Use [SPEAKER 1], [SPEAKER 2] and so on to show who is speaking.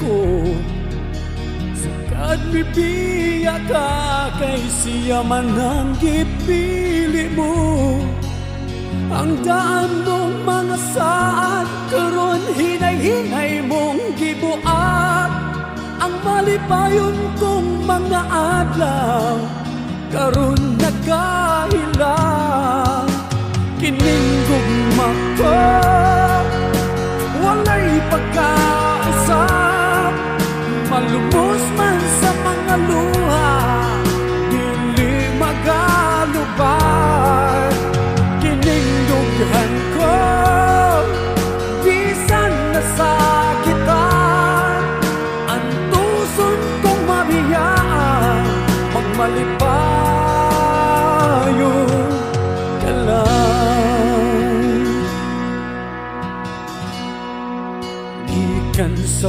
[SPEAKER 1] ko sagad bibiya ka kay siya man ang gipili mo. Ang daan mong mga saad karon hinay-hinay mong gibuat. Ang malipayon kong mga adlaw karon nagkahilang. Kining gugma ko walay pagkausap, malumos man sa mga luha, dili magalubay. Kining dughan ko bisan nasakitan, ang tuson kong mabiyaan, magmalipayon ka lang. Gikan sa